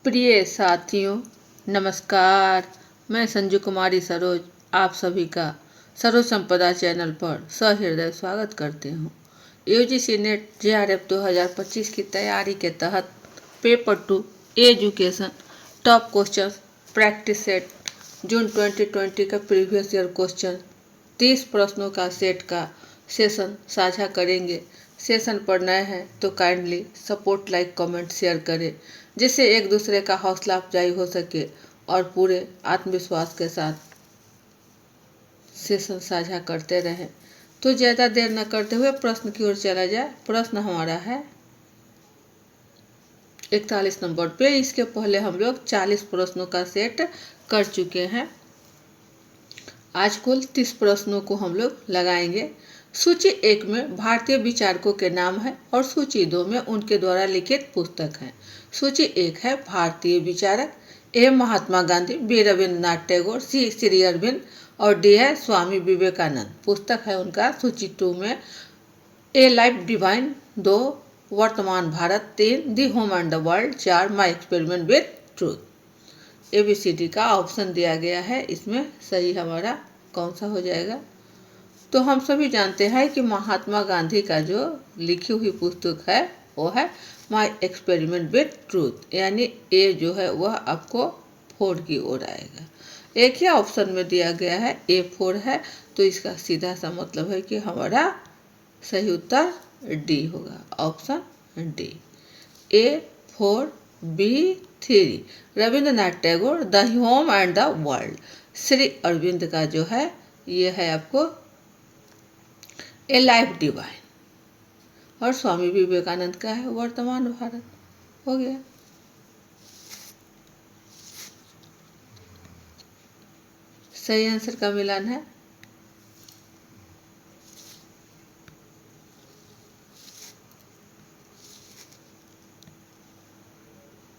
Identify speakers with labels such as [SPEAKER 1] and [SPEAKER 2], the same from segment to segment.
[SPEAKER 1] प्रिय साथियों, नमस्कार। मैं संजू कुमारी सरोज आप सभी का सरोज संपदा चैनल पर सहृदय स्वागत करती हूँ। यूजीसी नेट जेआरएफ 2025 की तैयारी के तहत paper 2 education top question practice set जून 2020 का प्रीवियस ईयर क्वेश्चन 30 प्रश्नों का सेट का सेशन साझा करेंगे। सेशन पर नए हैं तो kindly support, like, comment, share करें जिससे एक दूसरे का हौसला अफजाई हो सके और पूरे आत्मविश्वास के साथ सेशन साझा करते रहें। तो ज़्यादा देर न करते हुए प्रश्न की ओर चला जाए। प्रश्न हमारा है 41 नंबर पे। इसके पहले हम लोग 40 प्रश्नों का सेट कर चुके हैं। आज कुल 30 प्रश्नों को हम लोग लगाएंगे। सूची 1 में भारतीय विचारकों के नाम है और सूची 2 में उनके द्वारा लिखित पुस्तक है। सूची 1 है भारतीय विचारक, ए महात्मा गांधी, बी रविन्द्रनाथ टैगोर, सी श्री अरविंद और डी है स्वामी विवेकानंद। पुस्तक है उनका सूची 2 में ए लाइफ डिवाइन, 2 वर्तमान Bharat, 3 the home and the world, 4 my experiment with truth. ABCD का ऑप्शन दिया गया है। इसमें सही हमारा कौन सा हो जाएगा? तो हम सभी जानते हैं कि महात्मा गांधी का जो लिखी हुई पुस्तक है वो है माई एक्सपेरिमेंट विद ट्रूथ, यानी ए जो है वह आपको 4 की ओर आएगा। एक ही ऑप्शन में दिया गया है A4 है, तो इसका सीधा सा मतलब है कि हमारा सही उत्तर डी होगा, option D. A4 B3 Rabindranath Tagore, the home and the world. Shri Aurobindo का जो है ये है आपको ए लाइफ डिवाइन और स्वामी विवेकानंद का है वर्तमान भारत। हो गया। सही आंसर का मिलान है।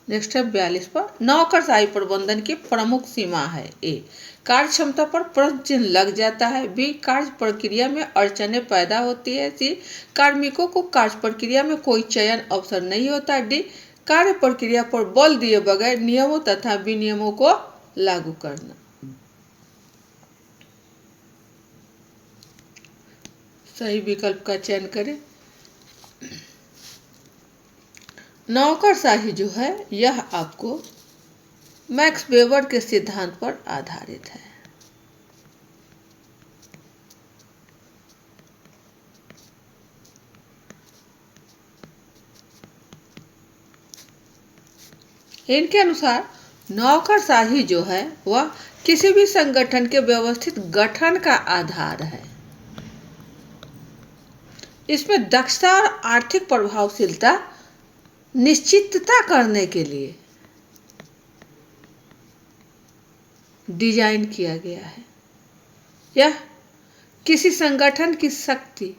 [SPEAKER 1] नेक्स्ट है 42 पर। नौकरशाही प्रबंधन की प्रमुख सीमा है। ए कार्य क्षमता पर प्रश्न चिन्ह लग जाता है, बी कार्य प्रक्रिया में अड़चनें पैदा होती है, सी कार्मिकों को कार्य प्रक्रिया में कोई चयन अवसर नहीं होता, डी कार्य प्रक्रिया पर बल दिए बगैर नियमों तथा विनियमों को लागू करना। सही विकल्प का चयन करें। नौकरशाही जो है यह आपको मैक्स वेबर के सिद्धांत पर आधारित है। इनके अनुसार नौकरशाही जो है वह किसी भी संगठन के व्यवस्थित गठन का आधार है। इसमें दक्षता और आर्थिक प्रभावशीलता निश्चितता करने के लिए डिजाइन किया गया है। यह किसी संगठन की शक्ति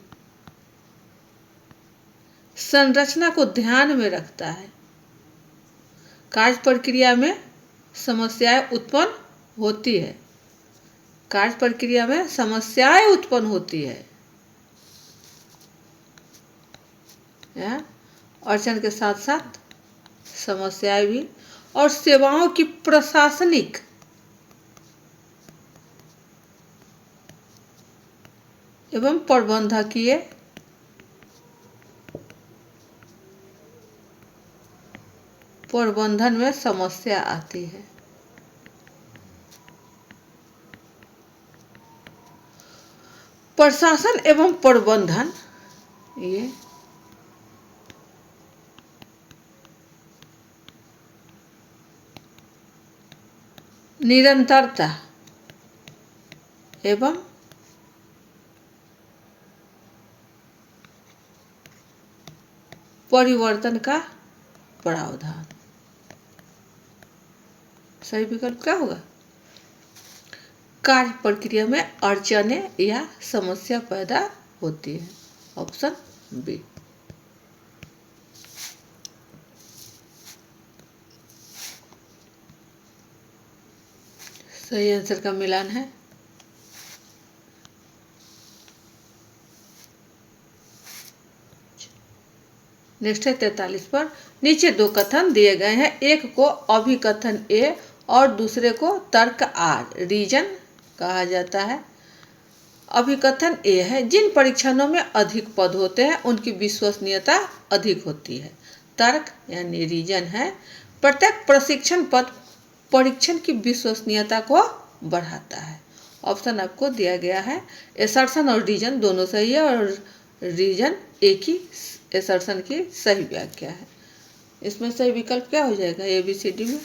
[SPEAKER 1] संरचना को ध्यान में रखता है। कार्य प्रक्रिया में समस्याएं उत्पन्न होती है। कार्य प्रक्रिया में समस्याएं उत्पन्न होती है, अड़चन के साथ साथ समस्याएं भी, और सेवाओं की प्रशासनिक एवं प्रबंधकीय प्रबंधन में समस्या आती है। प्रशासन एवं प्रबंधन ये निरंतरता एवं परिवर्तन का प्रावधान। सही विकल्प क्या होगा? कार्य प्रक्रिया में अड़चनें या समस्या पैदा होती है, ऑप्शन बी। सही आंसर का मिलान है। नेक्स्ट है 43 पर, नीचे दो कथन दिए गए हैं, एक को अभिकथन ए और दूसरे को तर्क आर रीजन कहा जाता है। अभिकथन ए है, जिन परीक्षणों में अधिक पद होते हैं उनकी विश्वसनीयता अधिक होती है। तर्क यानी रीजन है, प्रत्येक प्रशिक्षण पद परीक्षण की विश्वसनीयता को बढ़ाता है। ऑप्शन आपको दिया गया है, एसर्शन और रीजन दोनों सही है और रीजन एक ही एसर्शन की सही व्याख्या है। इसमें सही विकल्प क्या हो जाएगा ABCD में?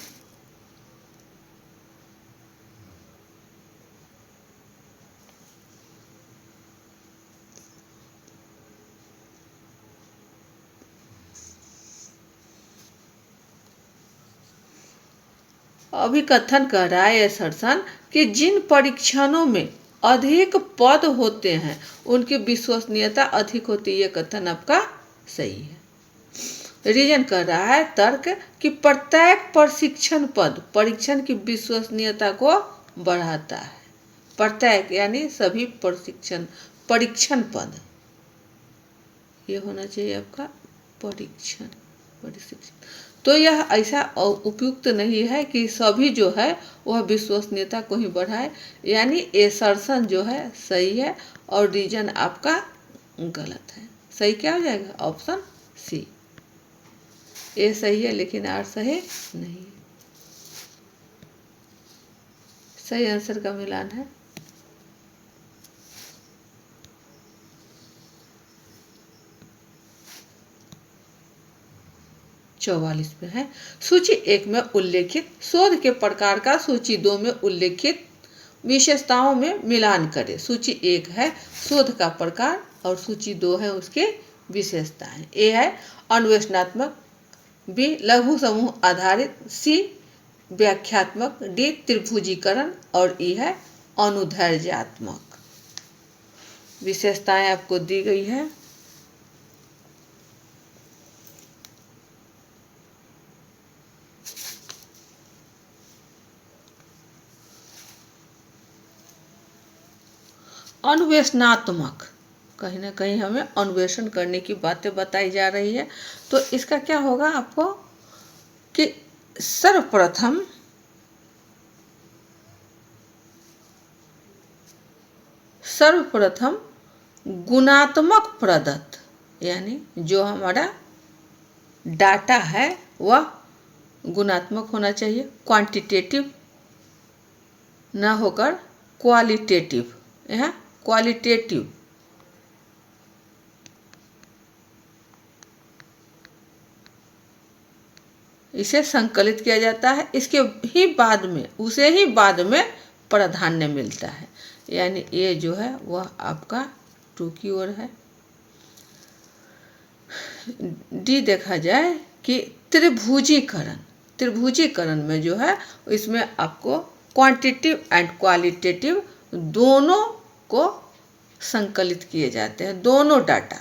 [SPEAKER 1] अभिकथन कह रहा है एसर्शन कि जिन परीक्षणों में अधिक पद होते हैं उनकी विश्वसनीयता अधिक होती है। यह कथन आपका सही है। रीजन कह रहा है तर्क कि प्रत्येक प्रशिक्षण पद परीक्षण की विश्वसनीयता को बढ़ाता है। प्रत्येक यानी सभी परीक्षण पद, ये होना चाहिए आपका प्रशिक्षण। तो यह ऐसा उपयुक्त नहीं है कि सभी जो है वह विश्वसनीयता को ही बढ़ाए, यानी एसर्शन जो है सही है और रीजन आपका गलत है। सही क्या हो जाएगा? Option C. ए सही है लेकिन आर सही नहीं है। सही आंसर का मिलान है। चौवालीस पे है, सूची 1 में उल्लेखित शोध के प्रकार का सूची 2 में उल्लेखित विशेषताओं में मिलान करें। सूची 1 है शोध का प्रकार और सूची 2 है उसके विशेषताएं। ए है अन्वेषणात्मक, बी लघु समूह आधारित, सी व्याख्यात्मक, डी त्रिभुजीकरण और ई है अनुधैर्यात्मक। विशेषताएं आपको दी गई है। अन्वेषणात्मक, कहीं ना कहीं हमें अन्वेषण करने की बातें बताई जा रही है। तो इसका क्या होगा आपको कि सर्वप्रथम गुणात्मक प्रदत्त, यानी जो हमारा डाटा है वह गुणात्मक होना चाहिए, क्वांटिटेटिव न होकर क्वालिटेटिव। यह क्वालिटेटिव इसे संकलित किया जाता है, इसके ही बाद में उसे ही बाद में प्राधान्य मिलता है, यानी ये जो है वह आपका 2 की ओर है। डी देखा जाए कि त्रिभुजीकरण में जो है इसमें आपको क्वांटिटेटिव एंड क्वालिटेटिव दोनों को संकलित किए जाते हैं, दोनों डाटा,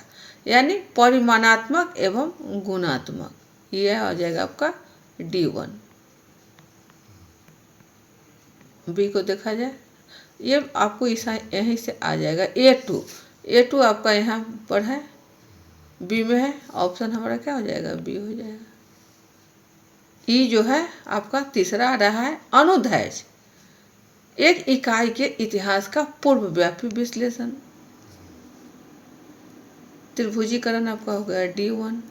[SPEAKER 1] यानी परिमाणात्मक एवं गुणात्मक। यह हो जाएगा आपका D1। बी को देखा जाए, ये आपको यहीं से आ जाएगा A2 आपका यहाँ पर है, बी में है। ऑप्शन हमारा क्या हो जाएगा? बी हो जाएगा। ई जो है आपका तीसरा आ रहा है अनुधैर्य, एक इकाई के इतिहास का पूर्वव्यापी विश्लेषण। त्रिभुजीकरण आपका हो गया D1,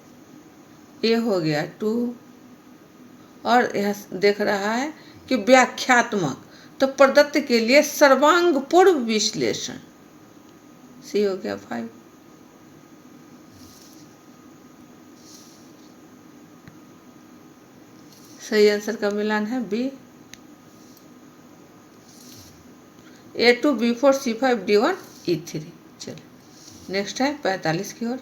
[SPEAKER 1] ए हो गया 2 और यह देख रहा है कि व्याख्यात्मक, तो प्रदत्त के लिए सर्वांग पूर्व विश्लेषण, सी हो गया 5। सही आंसर का मिलान है B. A2 B4 C5 D1 E3। चलिए नेक्स्ट है 45 की ओर।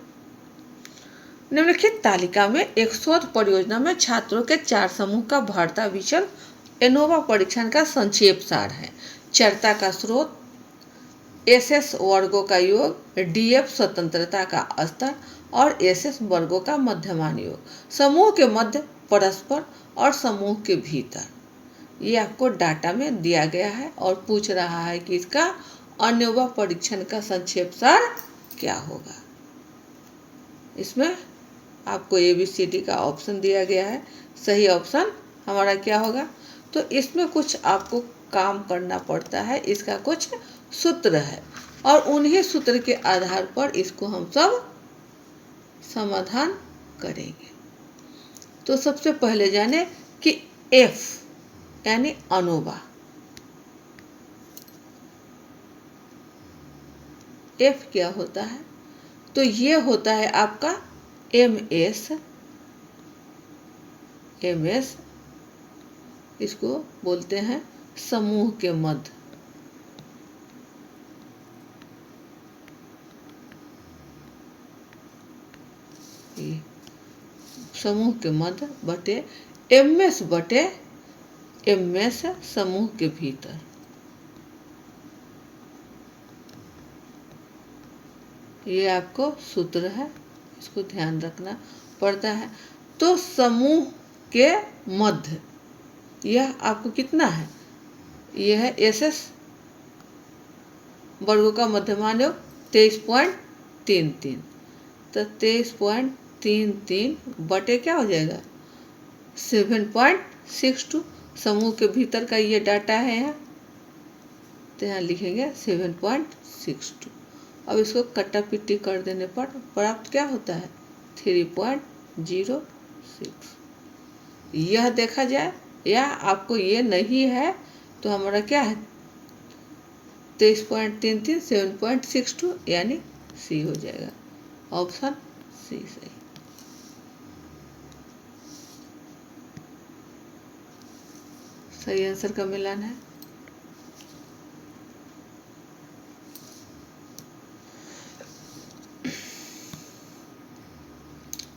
[SPEAKER 1] निम्नलिखित तालिका में एक शोध परियोजना में छात्रों के 4 समूह का भारता विचल एनोवा परीक्षण का संक्षेप सार है। चरता का स्रोत, SS वर्गों का योग, DF स्वतंत्रता का स्तर और SS वर्गों का मध्यमान योग, समूह के मध्य, परस्पर और समूह के भीतर। ये आपको डाटा में दिया गया है और पूछ रहा है कि इसका एनोवा परीक्षण का संक्षेप सार क्या होगा। इसमें आपको ABCD का ऑप्शन दिया गया है, सही ऑप्शन हमारा क्या होगा। तो इसमें कुछ आपको काम करना पड़ता है, इसका कुछ सूत्र है और उन्हीं सूत्र के आधार पर इसको हम सब समाधान करेंगे। तो सबसे पहले जाने कि F यानी अनोवा, F क्या होता है। तो ये होता है आपका MS, इसको बोलते हैं समूह के मध्य। समूह के मध्य बटे MS बटे MS समूह के भीतर। ये आपको सूत्र है, इसको ध्यान रखना पड़ता है। तो समूह के मध्य यह आपको कितना है, यह है SS वर्गों का मध्यमान योग 23.33। तो 23.33 बटे क्या हो जाएगा 7.62। समूह के भीतर का ये डाटा है यहाँ, तो यहाँ लिखेंगे 7.62। अब इसको कट्टा पिट्टी कर देने पर प्राप्त क्या होता है 3.06। यह देखा जाए या आपको ये नहीं है तो हमारा क्या है 23.33 7.62 यानी C हो जाएगा, ऑप्शन C सही। सही आंसर का मिलान है।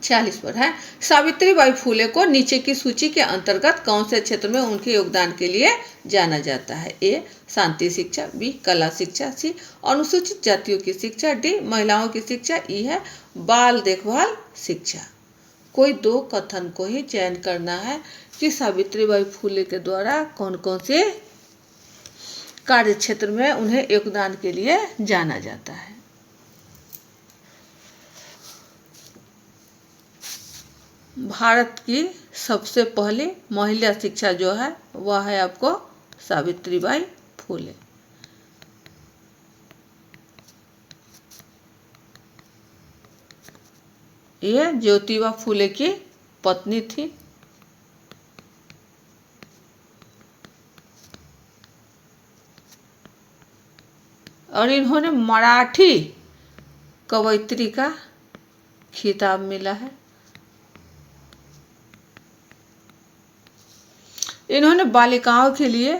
[SPEAKER 1] छियालीस पर है, सावित्रीबाई फुले को नीचे की सूची के अंतर्गत कौन से क्षेत्र में उनके योगदान के लिए जाना जाता है। A शांति शिक्षा, B कला शिक्षा, C अनुसूचित जातियों की शिक्षा, D महिलाओं की शिक्षा, E है बाल देखभाल शिक्षा। कोई दो कथन को ही चयन करना है कि सावित्रीबाई फुले के द्वारा कौन कौन से कार्य क्षेत्र में उन्हें योगदान के लिए जाना जाता है। भारत की सबसे पहली महिला शिक्षा जो है वह है आपको सावित्रीबाई फुले। ये ज्योतिबा फुले की पत्नी थी। और इन्होंने मराठी कवयित्री का खिताब मिला है। इन्होंने बालिकाओं के लिए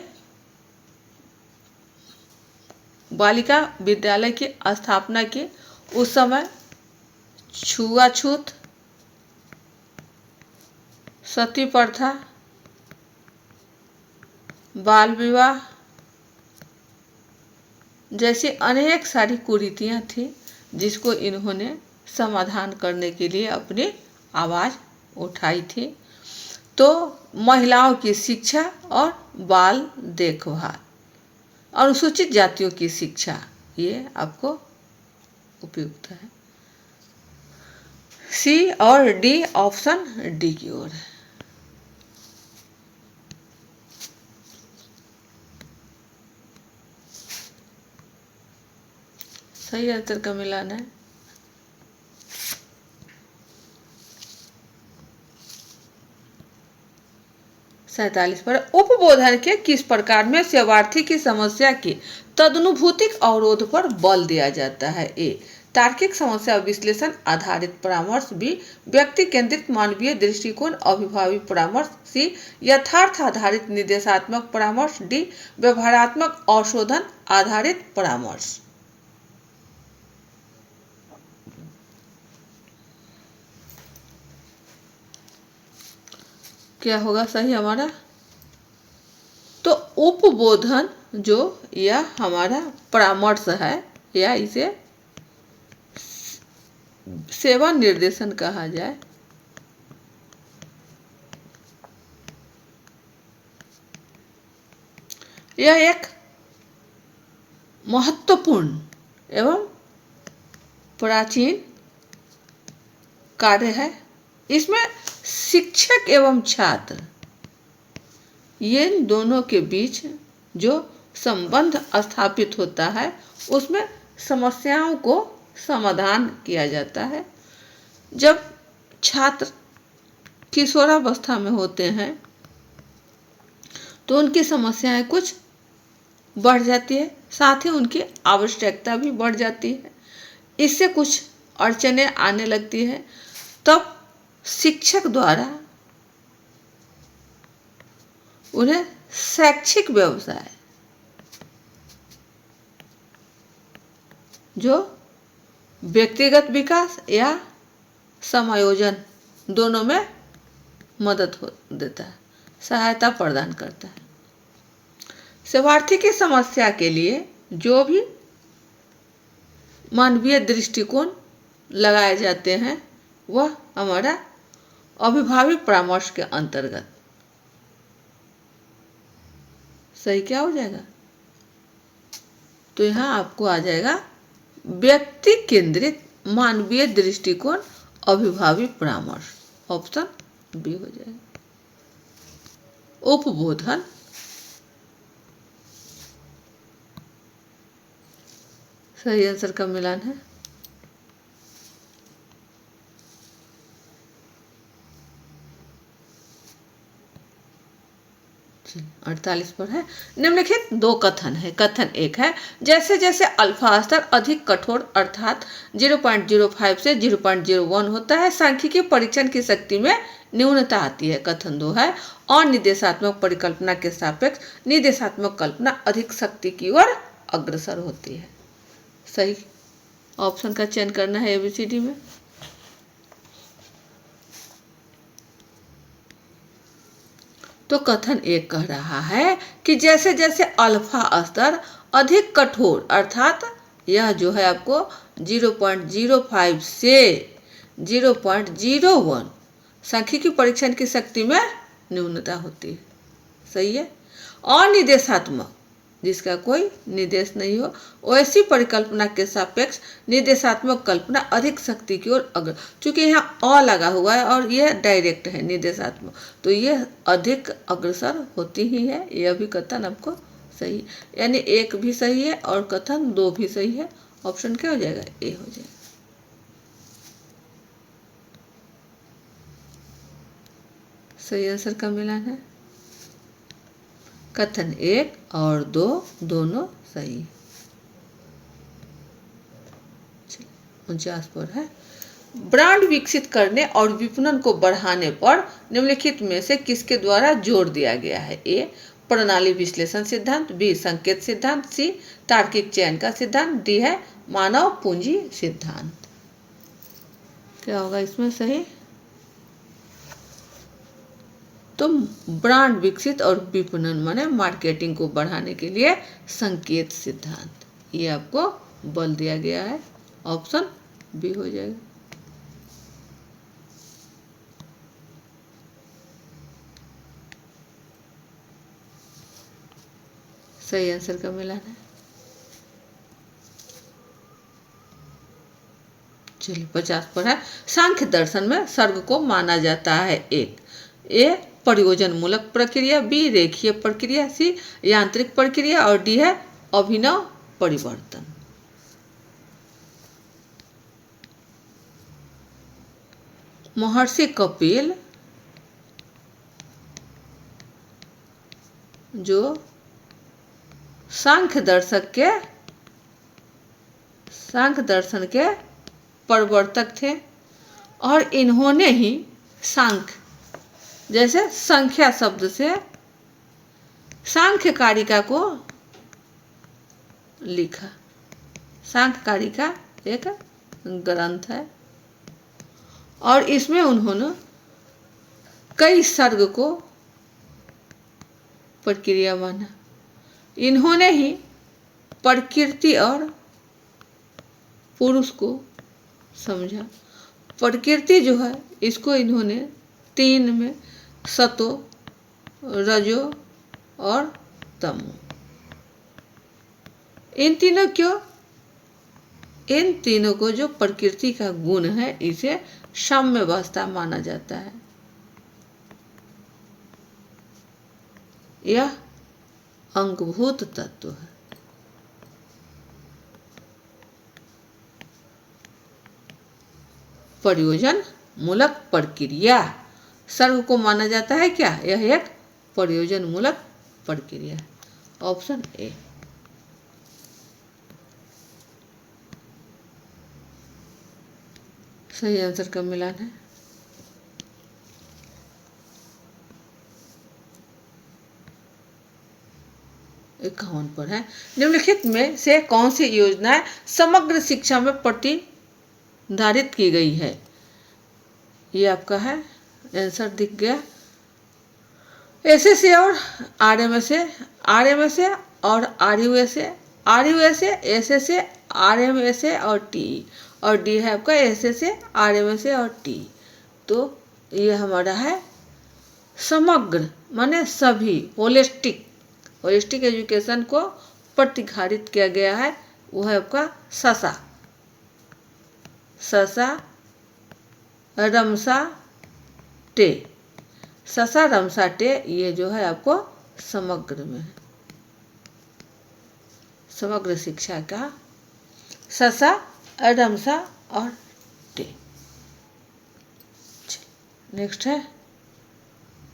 [SPEAKER 1] बालिका विद्यालय की स्थापना की। उस समय छुआछूत, सती प्रथा, बाल विवाह जैसी अनेक सारी कुरीतियां थी जिसको इन्होंने समाधान करने के लिए अपनी आवाज़ उठाई थी। तो महिलाओं की शिक्षा और बाल देखभाल, अनुसूचित जातियों की शिक्षा, ये आपको उपयुक्त है। C और D ऑप्शन D की ओर है। सही आंसर का मिलान है। सैतालीस पर उपबोधन के किस प्रकार में शरणार्थी की समस्या की तदनुभूतिक अवरोध पर बल दिया जाता है। A तार्किक समस्या विश्लेषण आधारित परामर्श, B व्यक्ति केंद्रित मानवीय दृष्टिकोण अभिभावी परामर्श, C यथार्थ आधारित निर्देशात्मक परामर्श, D व्यवहारात्मक औशोधन आधारित परामर्श। क्या होगा सही हमारा। तो उपबोधन जो यह हमारा परामर्श है या इसे सेवा निर्देशन कहा जाए। यह एक महत्वपूर्ण एवं प्राचीन कार्य है इसमें शिक्षक एवं छात्र ये दोनों के बीच जो संबंध स्थापित होता है उसमें समस्याओं को समाधान किया जाता है। जब छात्र किशोरावस्था में होते हैं तो उनकी समस्याएं कुछ बढ़ जाती है, साथ ही उनकी आवश्यकता भी बढ़ जाती है, इससे कुछ अड़चनें आने लगती है। तब शिक्षक द्वारा उन्हें शैक्षिक व्यवसाय जो व्यक्तिगत विकास या समायोजन दोनों में मदद देता है, सहायता प्रदान करता है। शरणार्थी की समस्या के लिए जो भी मानवीय दृष्टिकोण लगाए जाते हैं वह हमारा अभिभावी परामर्श के अंतर्गत सही क्या हो जाएगा, तो यहाँ आपको आ जाएगा व्यक्ति केंद्रित मानवीय दृष्टिकोण अभिभावी परामर्श, ऑप्शन बी हो जाएगा। उपबोधन सही आंसर का मिलान है। चलिए 48 पर है। निम्नलिखित दो कथन है। कथन एक है जैसे जैसे अल्फा स्तर अधिक कठोर अर्थात 0.05 से 0.01 होता है सांख्यिकीय परीक्षण की शक्ति में न्यूनता आती है। कथन दो है अनिर्देशात्मक परिकल्पना के सापेक्ष निर्देशात्मक कल्पना अधिक शक्ति की ओर अग्रसर होती है। सही ऑप्शन का चयन करना है एबीसीडी में। तो कथन एक कह रहा है कि जैसे जैसे अल्फा स्तर अधिक कठोर अर्थात यह जो है आपको 0.05 से 0.01 सांख्यिकीय परीक्षण की शक्ति में न्यूनता होती है। सही है। अनिर्देशात्मक जिसका कोई निर्देश नहीं हो वैसी परिकल्पना के सापेक्ष निर्देशात्मक कल्पना अधिक शक्ति की ओर अग्र, चूंकि यहाँ अ लगा हुआ है और यह डायरेक्ट है निर्देशात्मक, तो यह अधिक अग्रसर होती ही है। यह भी कथन आपको सही, यानी एक भी सही है और कथन दो भी सही है। ऑप्शन क्या हो जाएगा, ए हो जाएगा। सही आंसर का मिलान है। कथन एक और दो दोनों सही। 49 पर है ब्रांड विकसित करने और विपणन को बढ़ाने पर निम्नलिखित में से किसके द्वारा जोर दिया गया है। ए प्रणाली विश्लेषण सिद्धांत, बी संकेत सिद्धांत, सी तार्किक चयन का सिद्धांत, डी है मानव पूंजी सिद्धांत। क्या होगा इसमें सही, तो ब्रांड विकसित और विपणन माने मार्केटिंग को बढ़ाने के लिए संकेत सिद्धांत, ये आपको बल दिया गया है। ऑप्शन बी हो जाएगा। सही आंसर का मिलान है। चलिए 50 पर है सांख्य दर्शन में सर्ग को माना जाता है एक, ए प्रयोजन मूलक प्रक्रिया, बी रेखीय प्रक्रिया, सी यांत्रिक प्रक्रिया और डी है अभिनव परिवर्तन। महर्षि कपिल जो सांख्य दर्शन के प्रवर्तक थे और इन्होंने ही सांख्य जैसे संख्या शब्द से सांख्यकारिका को लिखा। सांख्यकारिका एक ग्रंथ है और इसमें उन्होंने कई सर्ग को प्रक्रिया माना। इन्होंने ही प्रकृति और पुरुष को समझा। प्रकृति जो है इसको इन्होंने तीन में सतो, रजो और तमो, इन तीनों को जो प्रकृति का गुण है इसे साम्य अवस्था माना जाता है। यह अंगभूत तत्व है। प्रयोजन मूलक प्रक्रिया सर्व को माना जाता है क्या? यह एक प्रयोजन मूलक प्रक्रिया है। Option A. सही आंसर का मिलान है। इक्यावन पर है, निम्नलिखित में से कौन सी योजनाएं समग्र शिक्षा में प्रतिनिधारित की गई है? ये आपका है, आंसर दिख गया। एसएसए और आरएमएसए, आरएमएसए और आरयूएसए, आरयूएसए, एसएसए, आरएमएसए और टी, और डी है आपका एसएसए, आरएमएसए और टी। तो ये हमारा है समग्र माने सभी, होलिस्टिक, होलिस्टिक एजुकेशन को प्रतिनिधारित किया गया है। वो है आपका ससा, ससा रमसा टे, ससा रमसा टे, ये जो है आपको समग्र में है, समग्र शिक्षा का ससा रमसा और टे। नेक्स्ट है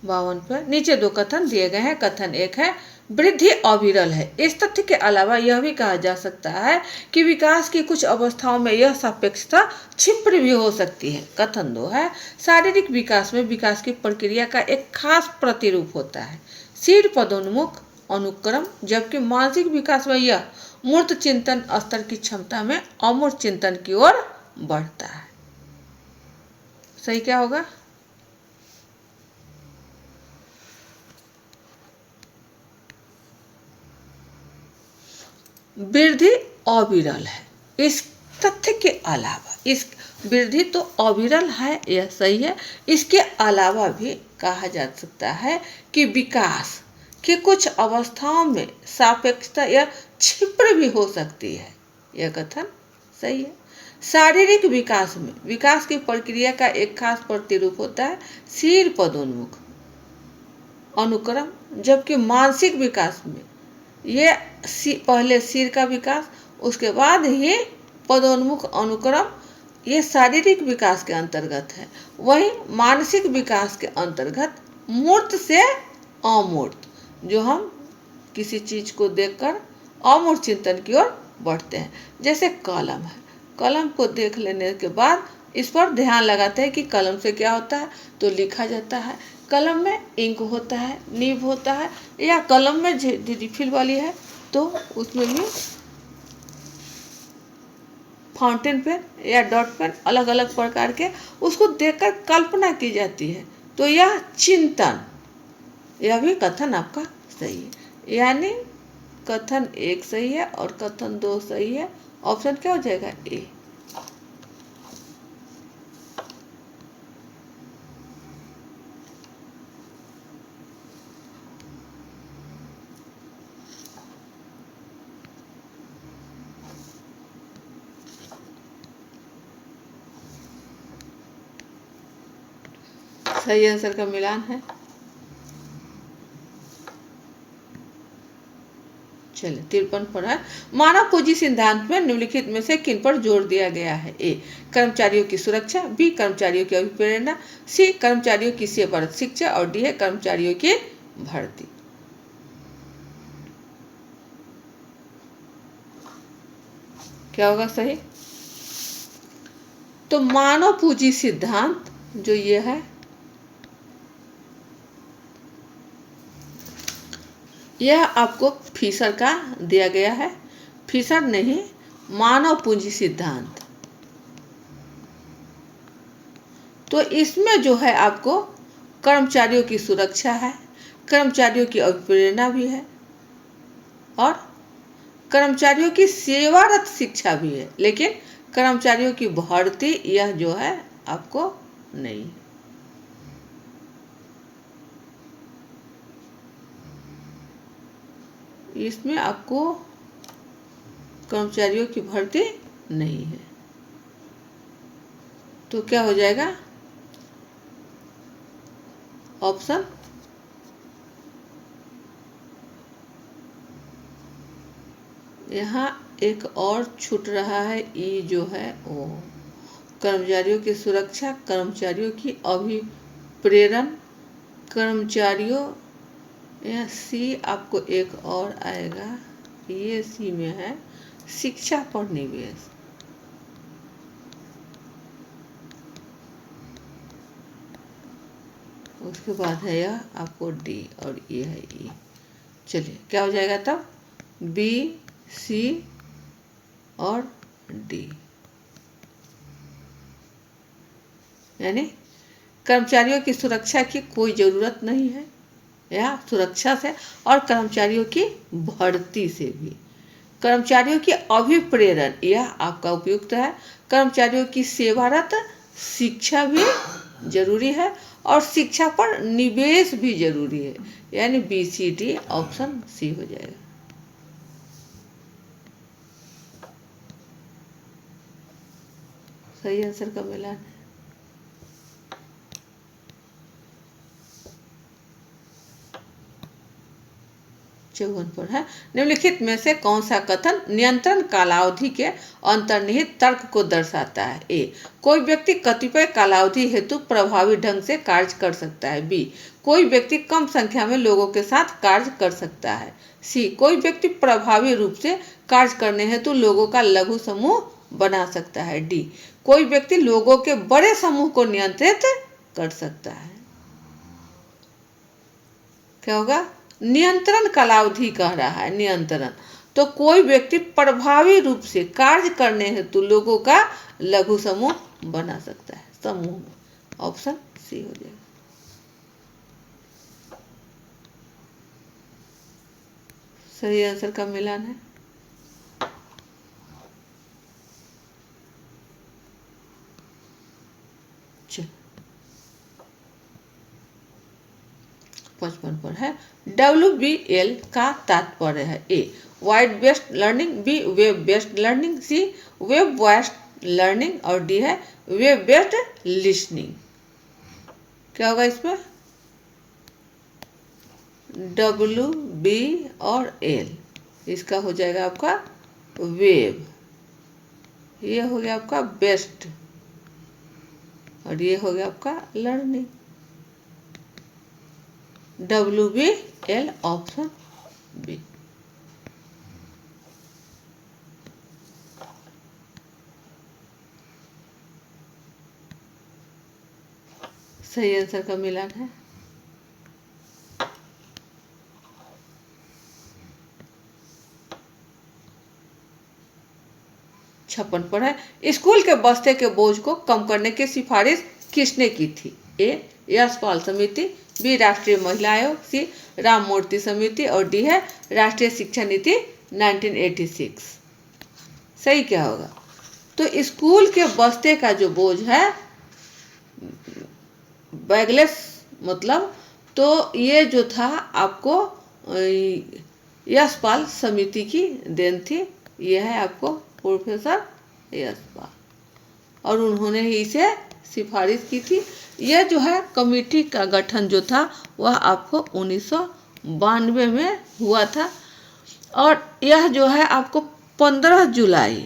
[SPEAKER 1] 52 पर, नीचे दो कथन दिए गए हैं। कथन एक है वृद्धि अविरल है। इस तथ्य के अलावा यह भी कहा जा सकता है कि विकास की कुछ अवस्थाओं में यह सापेक्षता क्षिप्र भी हो सकती है। कथन दो है शारीरिक विकास में विकास की प्रक्रिया का एक खास प्रतिरूप होता है, शीघ्र पदोन्मुख अनुक्रम, जबकि मानसिक विकास में यह मूर्त चिंतन स्तर की क्षमता में अमूर्त चिंतन की ओर बढ़ता है। सही क्या होगा? वृद्धि अविरल है। इस तथ्य के अलावा, इस वृद्धि तो अविरल है, यह सही है। इसके अलावा भी कहा जा सकता है कि विकास की कुछ अवस्थाओं में सापेक्षता या क्षिप्र भी हो सकती है। यह कथन सही है। शारीरिक विकास में विकास की प्रक्रिया का एक खास प्रतिरूप होता है, शीघ्र पदोन्मुख अनुक्रम, जबकि मानसिक विकास में ये पहले सिर का विकास, उसके बाद ही पदोन्मुख अनुक्रम, ये शारीरिक विकास के अंतर्गत है। वहीं मानसिक विकास के अंतर्गत मूर्त से अमूर्त, जो हम किसी चीज को देखकर अमूर्त चिंतन की ओर बढ़ते हैं। जैसे कलम है, कलम को देख लेने के बाद इस पर ध्यान लगाते हैं कि कलम से क्या होता है, तो लिखा जाता है। कलम में इंक होता है, नीब होता है, या कलम में रिफिल वाली है तो उसमें भी फाउंटेन पेन या डॉट पेन, अलग अलग प्रकार के, उसको देखकर कल्पना की जाती है। तो यह चिंतन, यह भी कथन आपका सही है। यानी कथन एक सही है और कथन दो सही है। ऑप्शन क्या हो जाएगा? ए। सही आंसर का मिलान है। चलिए 53 पर है, मानव पूंजी सिद्धांत में निम्नलिखित में से किन पर जोर दिया गया है? ए कर्मचारियों की सुरक्षा, बी कर्मचारियों की अभिप्रेरणा, सी कर्मचारियों की सेवारत शिक्षा, और डी है कर्मचारियों की भर्ती। क्या होगा सही? तो मानव पूंजी सिद्धांत जो ये है, यह आपको फिशर का दिया गया है। फिशर नहीं, मानव पूंजी सिद्धांत। तो इसमें जो है आपको कर्मचारियों की सुरक्षा है, कर्मचारियों की अभिप्रेरणा भी है, और कर्मचारियों की सेवारत शिक्षा भी है, लेकिन कर्मचारियों की भर्ती यह जो है आपको नहीं है। इसमें आपको कर्मचारियों की भर्ती नहीं है। तो क्या हो जाएगा? ऑप्शन यहाँ एक और छूट रहा है, ई जो है वो कर्मचारियों की सुरक्षा, कर्मचारियों की अभिप्रेरण, कर्मचारियों, यह सी आपको एक और आएगा, ये सी में है शिक्षा पर निवेश। उसके बाद है यह आपको डी और ये है ई। चलिए क्या हो जाएगा तब? बी, सी और डी, यानी कर्मचारियों की सुरक्षा की कोई ज़रूरत नहीं है, या सुरक्षा से और कर्मचारियों की भर्ती से भी। कर्मचारियों की अभिप्रेरण यह आपका उपयुक्त है। कर्मचारियों की सेवारत शिक्षा भी जरूरी है और शिक्षा पर निवेश भी जरूरी है, यानी B C D option C हो जाएगा। सही आंसर का मिलान है। चौवन पर है, निम्नलिखित में से कौन सा कथन नियंत्रण कालावधि के अंतर्निहित तर्क को दर्शाता है? ए, कोई व्यक्ति कतिपय कालावधि हेतु प्रभावी ढंग से कार्य कर सकता है। बी, कोई व्यक्ति कम संख्या में लोगों के साथ कार्य कर सकता है। सी, कोई व्यक्ति प्रभावी रूप से कार्य करने हेतु लोगों का लघु समूह बना सकता है। डी, कोई व्यक्ति लोगों के बड़े समूह को नियंत्रित कर सकता है। क्या होगा? नियंत्रण कालावधि कह रहा है, नियंत्रण, तो कोई व्यक्ति प्रभावी रूप से कार्य करने हेतु लोगों का लघु समूह बना सकता है, समूह में। ऑप्शन सी हो जाएगा। सही आंसर का मिलान है। चल 55 पर है, WBL का तात्पर्य है? A, wide based learning, B web based learning, C web based learning और डी है वेब बेस्ड लिसनिंग। क्या होगा इसमें? WB और L, इसका हो जाएगा आपका वेब, ये हो गया आपका बेस्ट और ये हो गया आपका लर्निंग। WBL option B. सही आंसर का मिलान है। छप्पन पर है, स्कूल के बस्ते के बोझ को कम करने की सिफारिश किसने की थी? ए, यशपाल समिति, बी राष्ट्रीय महिला आयोग, सी राममूर्ति समिति और डी है राष्ट्रीय शिक्षा नीति 1986। सही क्या होगा? तो स्कूल के बस्ते का जो बोझ है, बैगलेस मतलब, तो ये जो था आपको यशपाल समिति की देन थी। यह है आपको प्रोफेसर यशपाल और उन्होंने ही इसे सिफारिश की थी। यह जो है कमेटी का गठन जो था वह आपको 1992 में हुआ था और यह जो है आपको 15 जुलाई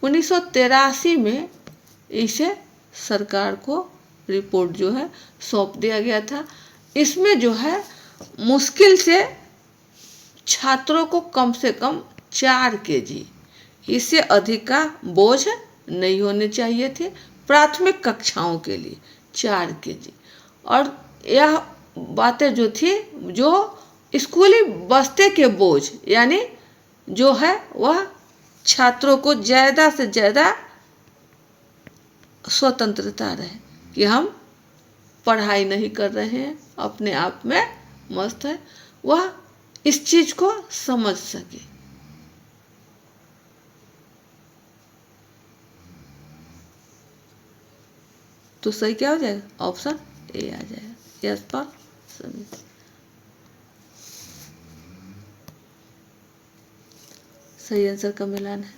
[SPEAKER 1] 1983 में इसे सरकार को रिपोर्ट जो है सौंप दिया गया था। इसमें जो है मुश्किल से छात्रों को कम से कम 4 केजी, इससे अधिक का बोझ नहीं होने चाहिए थे प्राथमिक कक्षाओं के लिए, 4 केजी। और यह बातें जो थी, जो स्कूली बस्ते के बोझ यानी जो है वह छात्रों को ज़्यादा से ज़्यादा स्वतंत्रता रहे कि हम पढ़ाई नहीं कर रहे हैं, अपने आप में मस्त है, वह इस चीज़ को समझ सके। तो सही क्या हो जाएगा? ऑप्शन ए आ जाएगा, यशपाल समिति। सही आंसर का मिलान है।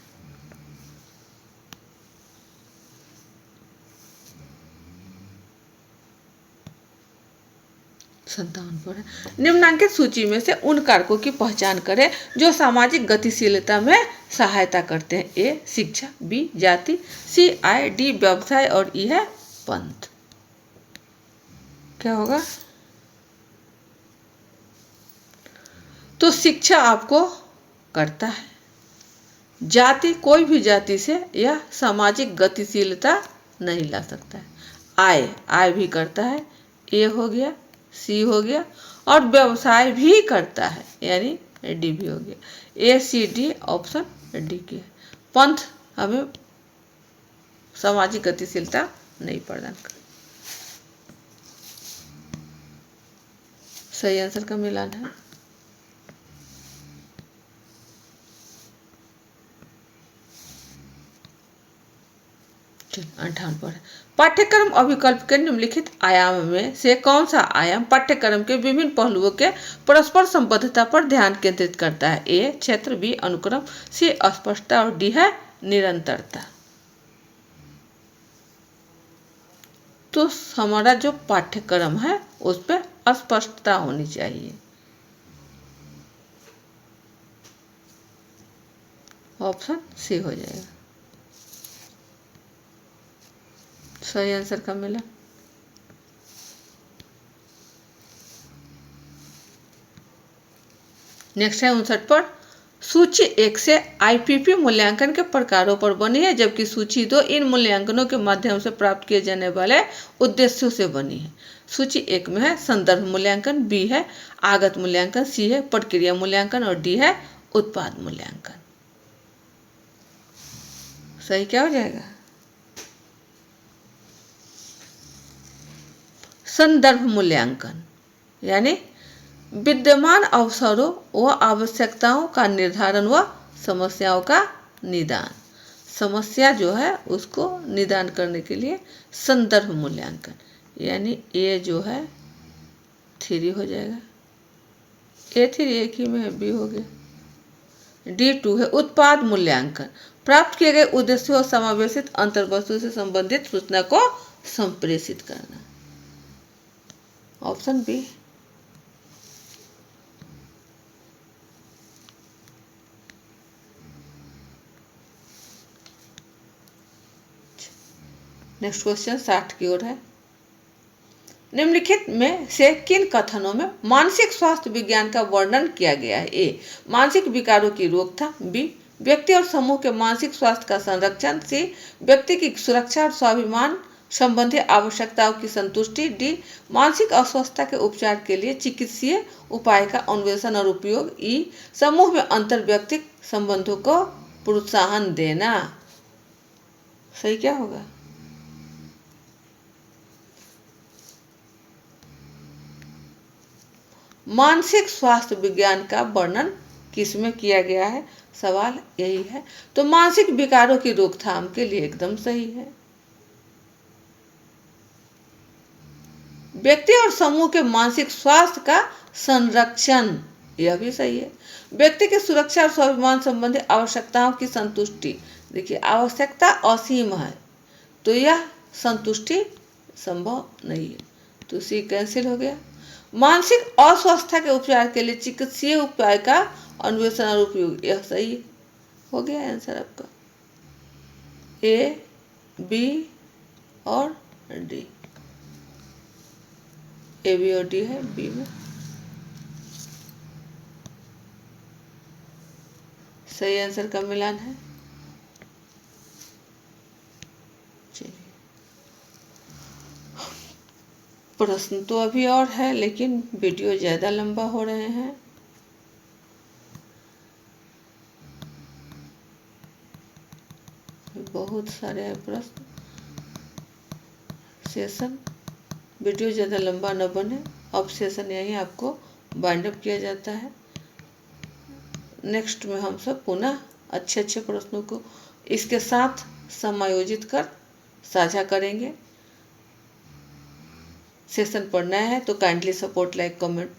[SPEAKER 1] 57 पर है। निम्नांकित सूची में से उन कारकों की पहचान करें जो सामाजिक गतिशीलता में सहायता करते हैं। ए शिक्षा, बी जाति, सी आय, डी व्यवसाय और ई है पंथ। क्या होगा? तो शिक्षा आपको करता है, जाति कोई भी जाति से यह सामाजिक गतिशीलता नहीं ला सकता है। आय भी करता है, ए हो गया, सी हो गया, और व्यवसाय भी करता है यानी डी भी हो गया। ए सी डी ऑप्शन डी के। पंथ हमें सामाजिक गतिशीलता नहीं प्रदान कर। सही आंसर का मिलान है। चलिए 58 पर है। पाठ्यक्रम अभिकल्प के निम्नलिखित आयाम में से कौन सा आयाम पाठ्यक्रम के विभिन्न पहलुओं के परस्पर संबद्धता पर ध्यान केंद्रित करता है? ए क्षेत्र, बी अनुक्रम, सी अस्पष्टता और डी है निरंतरता। तो हमारा जो पाठ्यक्रम है उस पर स्पष्टता होनी चाहिए। ऑप्शन सी हो जाएगा। सही आंसर का मिला। नेक्स्ट है 59 पर। सूची 1 से आईपीपी मूल्यांकन के प्रकारों पर बनी है, जबकि सूची 2 इन मूल्यांकनों के माध्यम से प्राप्त किए जाने वाले उद्देश्यों से बनी है। सूची 1 में है संदर्भ मूल्यांकन, बी है आगत मूल्यांकन, सी है प्रक्रिया मूल्यांकन और डी है उत्पाद मूल्यांकन। सही क्या हो जाएगा? संदर्भ मूल्यांकन यानी विद्यमान अवसरों व आवश्यकताओं का निर्धारण व समस्याओं का निदान। समस्या जो है उसको निदान करने के लिए संदर्भ मूल्यांकन यानी ए जो है 3 हो जाएगा। A3 एक ही में है, बी हो गया। D2 है उत्पाद मूल्यांकन, प्राप्त किए गए उद्देश्यों और समावेशित अंतर्वस्तु से संबंधित सूचना को संप्रेषित करना। Option B. नेक्स्ट क्वेश्चन 60 की ओर है। निम्नलिखित में से किन कथनों में मानसिक स्वास्थ्य विज्ञान का वर्णन किया गया है? ए मानसिक विकारों की रोकथाम, बी व्यक्ति और समूह के मानसिक स्वास्थ्य का संरक्षण, सी व्यक्ति की सुरक्षा और स्वाभिमान संबंधी आवश्यकताओं की संतुष्टि, डी मानसिक अस्वस्थता के उपचार के लिए चिकित्सीय उपाय का अन्वेषण और उपयोग, ई समूह में अंतर्व्यक्तिक संबंधों को प्रोत्साहन देना। सही क्या होगा? मानसिक स्वास्थ्य विज्ञान का वर्णन किसमें किया गया है? सवाल यही है। तो मानसिक विकारों की रोकथाम के लिए एकदम सही है। व्यक्ति और समूह के मानसिक स्वास्थ्य का संरक्षण, यह भी सही है। व्यक्ति की सुरक्षा और स्वाभिमान संबंधी आवश्यकताओं की संतुष्टि, देखिए आवश्यकता असीम है तो यह संतुष्टि संभव नहीं है, तो सी कैंसिल हो गया। मानसिक अस्वस्थता के उपचार के लिए चिकित्सीय उपाय का अन्वेषण और उपयोग, यह सही हो गया आंसर आपका। ए, बी और डी, ए बी और डी है बी में। सही आंसर का मिलान है। चलिए प्रश्न तो अभी और है लेकिन वीडियो ज़्यादा लंबा हो रहे हैं। बहुत सारे हैं प्रश्न। सेशन वीडियो ज़्यादा लंबा न बने, अब सेशन यहीं आपको बाइंड अप किया जाता है। नेक्स्ट में हम सब पुनः अच्छे अच्छे प्रश्नों को इसके साथ समायोजित कर साझा करेंगे। सेशन पढ़ना है तो kindly support, like, comment,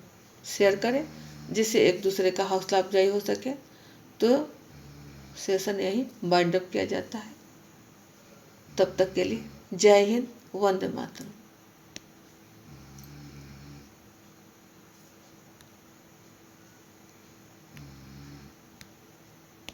[SPEAKER 1] share करें जिससे एक दूसरे का हौसला अफजाई हो सके। तो सेशन यहीं बाइंड अप किया जाता है। तब तक के लिए जय हिंद, वंदे मातरम।